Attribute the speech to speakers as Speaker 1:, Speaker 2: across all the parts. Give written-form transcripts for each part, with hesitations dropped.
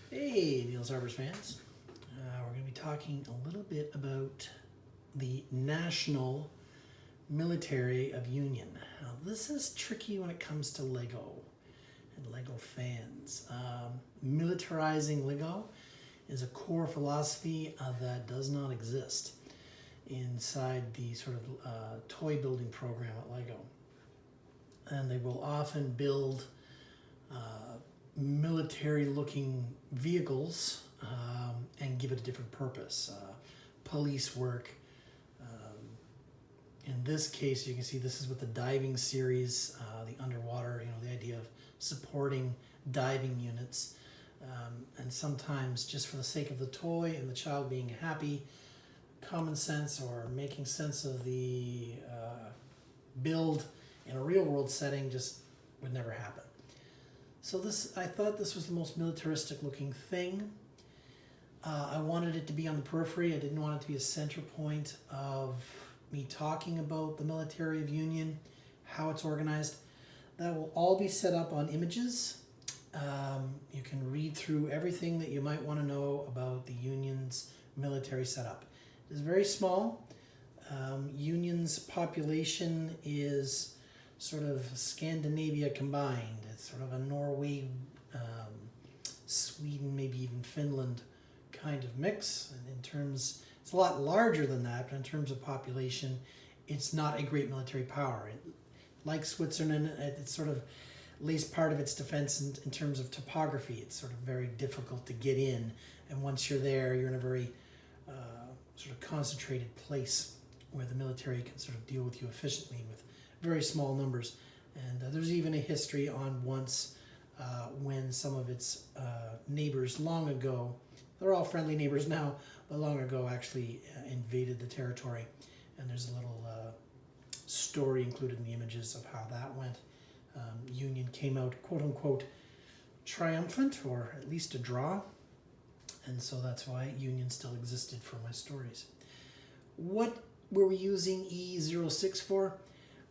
Speaker 1: Hey, Niels Harbors fans. We're going to be talking a little bit about the National Military of Union. Now, this is tricky when it comes to Lego and Lego fans. Militarizing Lego is a core philosophy that does not exist inside the sort of toy building program at Lego. And they will often build military looking vehicles and give it a different purpose. Police work. In this case, you can see this is with the diving series, the underwater, the idea of supporting diving units. And sometimes just for the sake of the toy and the child being happy, common sense or making sense of the build in a real world setting just would never happen. So I thought this was the most militaristic looking thing. I wanted it to be on the periphery. I didn't want it to be a center point of me talking about the military of Union, how it's organized. That will all be set up on images. You can read through everything that you might want to know about the Union's military setup. It is very small. Union's population is sort of Scandinavia combined. It's sort of a Norway, Sweden, maybe even Finland kind of mix. And in terms, it's a lot larger than that, but in terms of population, it's not a great military power. Like Switzerland, it sort of lays part of its defense in terms of topography. It's sort of very difficult to get in, and once you're there, you're in a very sort of concentrated place where the military can sort of deal with you efficiently with very small numbers. And there's even a history on once when some of its neighbors long ago, they're all friendly neighbors now, but long ago actually invaded the territory. And there's a little story included in the images of how that went. Union came out, quote unquote, triumphant, or at least a draw. And so that's why Union still existed for my stories. What were we using E06 for?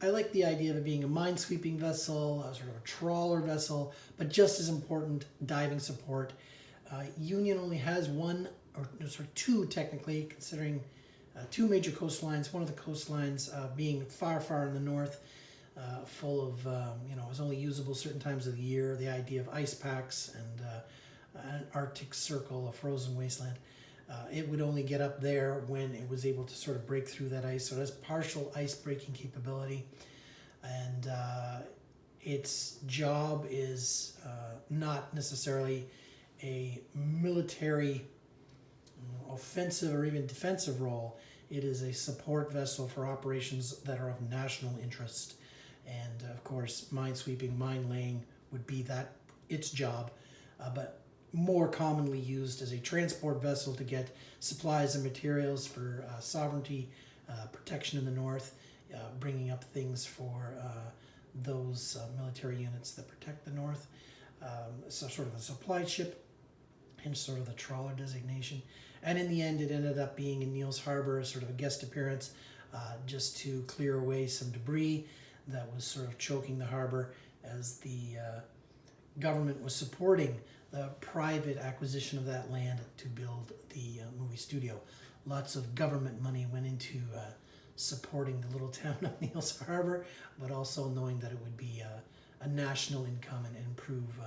Speaker 1: I like the idea of it being a minesweeping vessel, a sort of a trawler vessel, but just as important, diving support. Union only has one, or sort of two technically, considering two major coastlines. One of the coastlines being far, far in the north, full of, is only usable certain times of the year. The idea of ice packs and an Arctic Circle, a frozen wasteland. It would only get up there when it was able to sort of break through that ice. So it has partial ice breaking capability. And its job is not necessarily a military offensive or even defensive role. It is a support vessel for operations that are of national interest. And of course, minesweeping, mine laying would be its job. But more commonly used as a transport vessel to get supplies and materials for sovereignty, protection in the north, bringing up things for those military units that protect the north. So sort of a supply ship, and sort of the trawler designation. And in the end, it ended up being in Niels Harbor as sort of a guest appearance, just to clear away some debris that was sort of choking the harbor as the government was supporting the private acquisition of that land to build the movie studio. Lots of government money went into supporting the little town of Niels Harbor, but also knowing that it would be a national income and improve.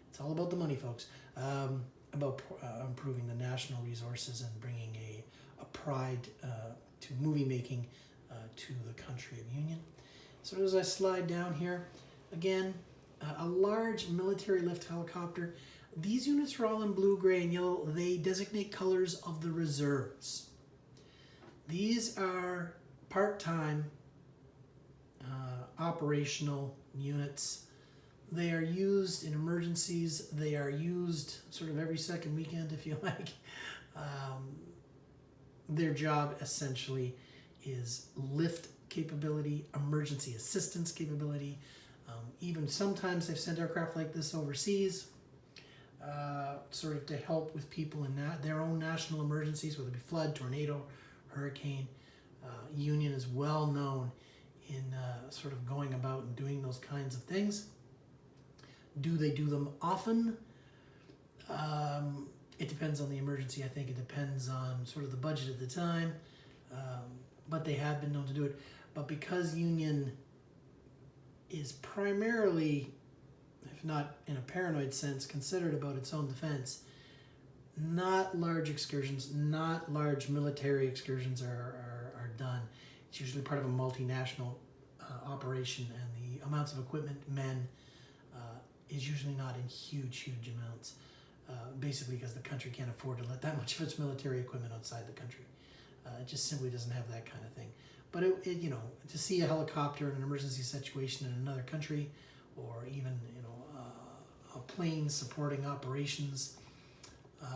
Speaker 1: It's all about the money, folks. About improving the national resources and bringing a pride to movie making to the country of Union. So as I slide down here, again, a large military lift helicopter. These units are all in blue, gray, and yellow. They designate colors of the reserves. These are part-time operational units. They are used in emergencies. They are used sort of every second weekend, if you like. Their job essentially is lift capability, emergency assistance capability. Even sometimes they've sent aircraft like this overseas, sort of to help with people in their own national emergencies, whether it be flood, tornado, hurricane. Union is well known in sort of going about and doing those kinds of things. Do they do them often? It depends on the emergency. I think it depends on sort of the budget at the time, but they have been known to do it. But because Union is primarily, if not in a paranoid sense, considered about its own defense, not large excursions, not large military excursions are done. It's usually part of a multinational operation, and the amounts of equipment, men, is usually not in huge amounts. Basically because the country can't afford to let that much of its military equipment outside the country. It just simply doesn't have that kind of thing. But you know, to see a helicopter in an emergency situation in another country, or even a plane supporting operations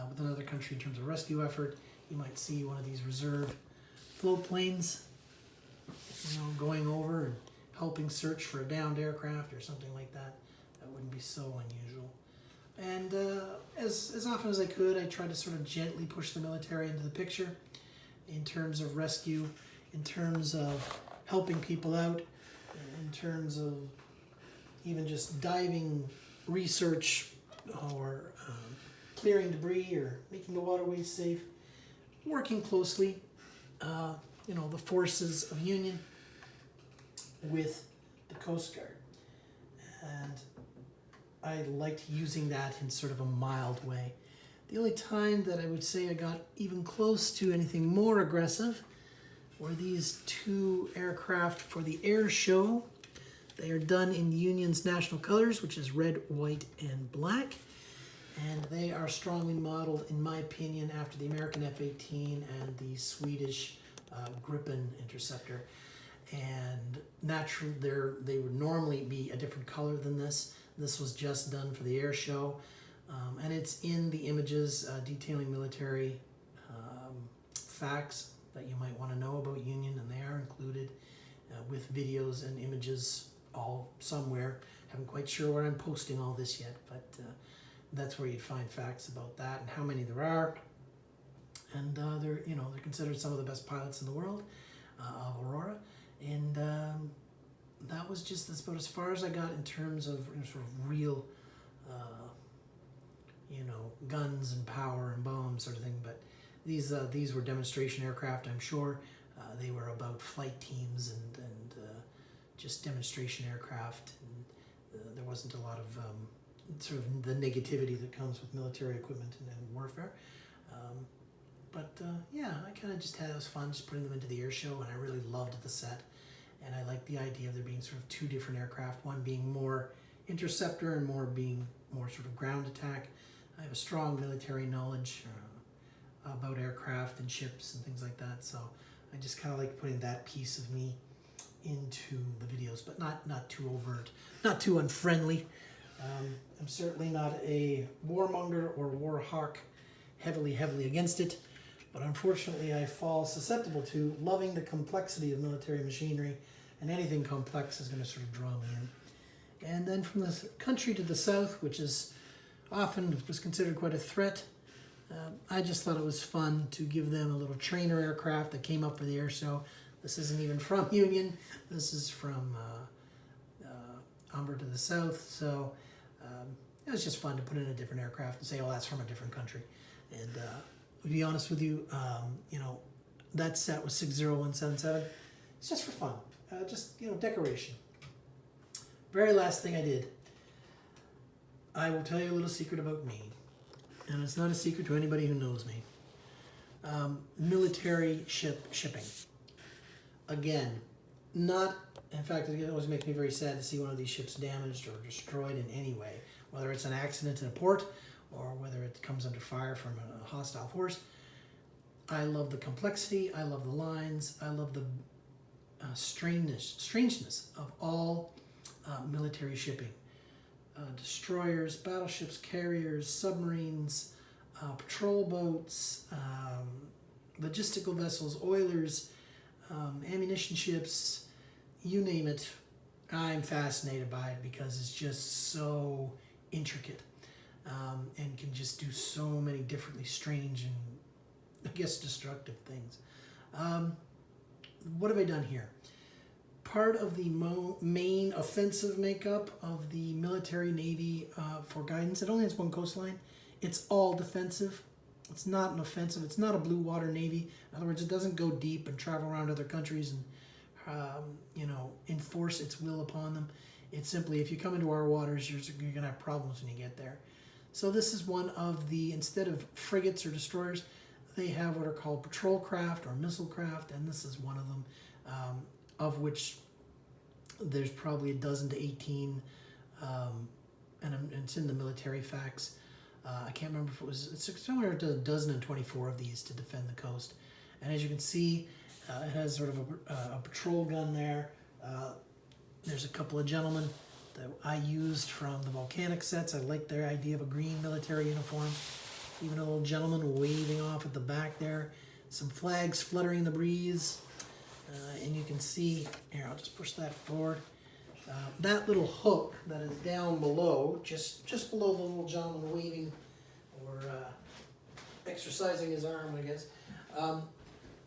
Speaker 1: with another country in terms of rescue effort, you might see one of these reserve float planes, going over and helping search for a downed aircraft or something like that. That wouldn't be so unusual. And as often as I could, I tried to sort of gently push the military into the picture in terms of rescue, in terms of helping people out, in terms of even just diving research or clearing debris or making the waterways safe, working closely, the forces of Union with the Coast Guard. And I liked using that in sort of a mild way. The only time that I would say I got even close to anything more aggressive were these two aircraft for the air show. They are done in Union's national colors, which is red, white, and black. And they are strongly modeled, in my opinion, after the American F-18 and the Swedish Gripen interceptor. And naturally, they would normally be a different color than this. This was just done for the air show. And it's in the images detailing military facts that you might want to know about Union, and they are included with videos and images all somewhere. Haven't quite sure where I'm posting all this yet, but that's where you'd find facts about that and how many there are. And they're considered some of the best pilots in the world of Aurora. And that was just about as far as I got in terms of sort of real, guns and power and bombs sort of thing. But these were demonstration aircraft, I'm sure. They were about flight teams and just demonstration aircraft. And there wasn't a lot of sort of the negativity that comes with military equipment and warfare. I kind of just had it was fun just putting them into the air show, and I really loved the set. And I liked the idea of there being sort of two different aircraft, one being more interceptor and being more sort of ground attack. I have a strong military knowledge about aircraft and ships and things like that, so I just kind of like putting that piece of me into the videos, but not too overt, not too unfriendly. I'm certainly not a warmonger or war hawk, heavily against it, but unfortunately I fall susceptible to loving the complexity of military machinery, and anything complex is going to sort of draw me in. And then from the country to the south, which is often was considered quite a threat, I just thought it was fun to give them a little trainer aircraft that came up for the air show. This isn't even from Union. This is from Humber to the south. So it was just fun to put in a different aircraft and say, oh, that's from a different country. And to be honest with you, that set was 60177. It's just for fun. Decoration. Very last thing I did. I will tell you a little secret about me. And it's not a secret to anybody who knows me. Military shipping. Again, in fact, it always makes me very sad to see one of these ships damaged or destroyed in any way, whether it's an accident in a port or whether it comes under fire from a hostile force. I love the complexity, I love the lines, I love the strangeness of all military shipping. Destroyers, battleships, carriers, submarines, patrol boats, logistical vessels, oilers, ammunition ships, you name it. I'm fascinated by it because it's just so intricate and can just do so many differently strange and, I guess, destructive things. What have I done here? Part of the main offensive makeup of the military Navy for guidance, it only has one coastline, it's all defensive. It's not an offensive. It's not a blue water navy. In other words, it doesn't go deep and travel around other countries and enforce its will upon them. It's simply, if you come into our waters, you're going to have problems when you get there. So this is one of the, instead of frigates or destroyers, they have what are called patrol craft or missile craft, and this is one of them, of which there's probably a dozen to 18, and it's in the military facts. I can't remember if it's somewhere to a dozen and 24 of these to defend the coast. And as you can see, it has sort of a patrol gun there. There's a couple of gentlemen that I used from the volcanic sets. I like their idea of a green military uniform. Even a little gentleman waving off at the back there. Some flags fluttering in the breeze. And you can see, here, I'll just push that forward. That little hook that is down below, just below the little gentleman waving or exercising his arm, I guess,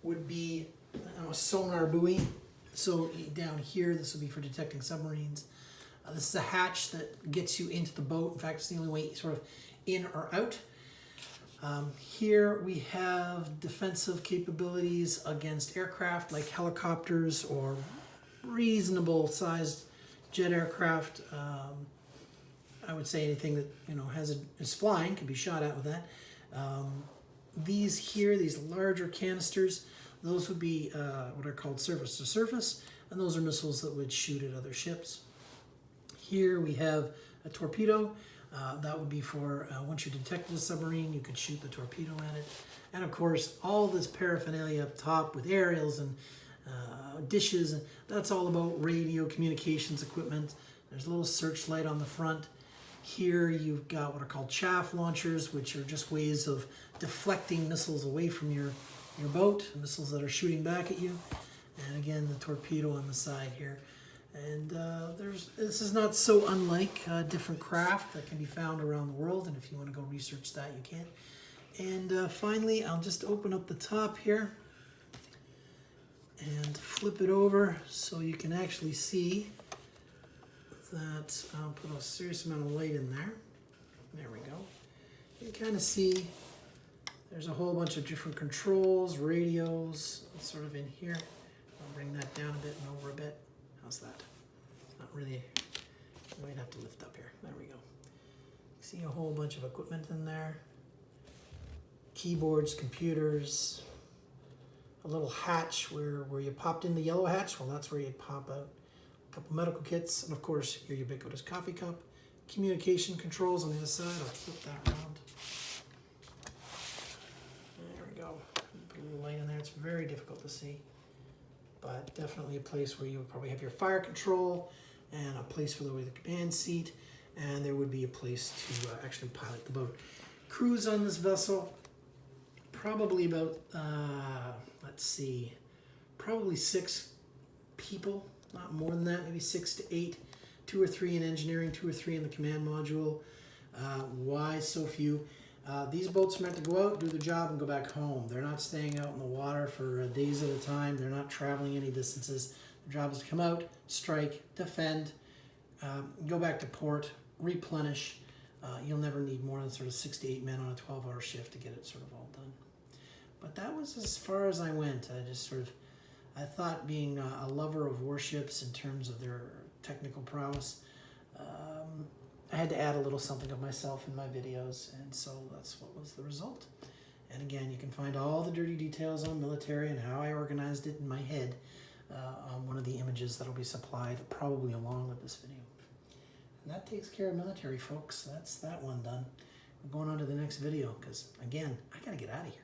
Speaker 1: would be a sonar buoy. So down here, this will be for detecting submarines. This is a hatch that gets you into the boat. In fact, it's the only way sort of in or out. Here we have defensive capabilities against aircraft like helicopters or reasonable sized jet aircraft. I would say anything that is flying can be shot at with that. These here, these larger canisters, those would be what are called surface to surface, and those are missiles that would shoot at other ships. Here we have a torpedo. That would be for once you detected a submarine, you could shoot the torpedo at it. And of course, all this paraphernalia up top with aerials and dishes, and that's all about radio communications equipment. There's a little searchlight on the front. Here you've got what are called chaff launchers, which are just ways of deflecting missiles away from your boat, missiles that are shooting back at you. And again, the torpedo on the side here. And this is not so unlike different craft that can be found around the world, and if you want to go research that, you can. And finally, I'll just open up the top here and flip it over so you can actually see that. I'll put a serious amount of light in there. There we go. You can kind of see there's a whole bunch of different controls, radios, sort of in here. I'll bring that down a bit and over a bit. How's that? Not really. I might have to lift up here. There we go. See a whole bunch of equipment in there. Keyboards, computers, a little hatch where you popped in the yellow hatch. Well, that's where you'd pop out. A couple medical kits, and of course your ubiquitous coffee cup. Communication controls on the other side. I'll flip that around. There we go. Put a little light in there. It's very difficult to see, but definitely a place where you would probably have your fire control and a place for the command seat, and there would be a place to actually pilot the boat. Crews on this vessel, probably about, let's see, probably 6 people, not more than that, maybe 6 to 8, 2 or 3 in engineering, 2 or 3 in the command module. Why so few? These boats are meant to go out, do the job, and go back home. They're not staying out in the water for days at a time. They're not traveling any distances. Their job is to come out, strike, defend, go back to port, replenish. You'll never need more than sort of 6 to 8 men on a 12-hour shift to get it sort of all done. But that was as far as I went. I thought, being a lover of warships in terms of their technical prowess, I had to add a little something of myself in my videos, and so that's what was the result. And again, you can find all the dirty details on military and how I organized it in my head on one of the images that will be supplied probably along with this video. And that takes care of military, folks. That's that one done. We're going on to the next video because, again, I got to get out of here.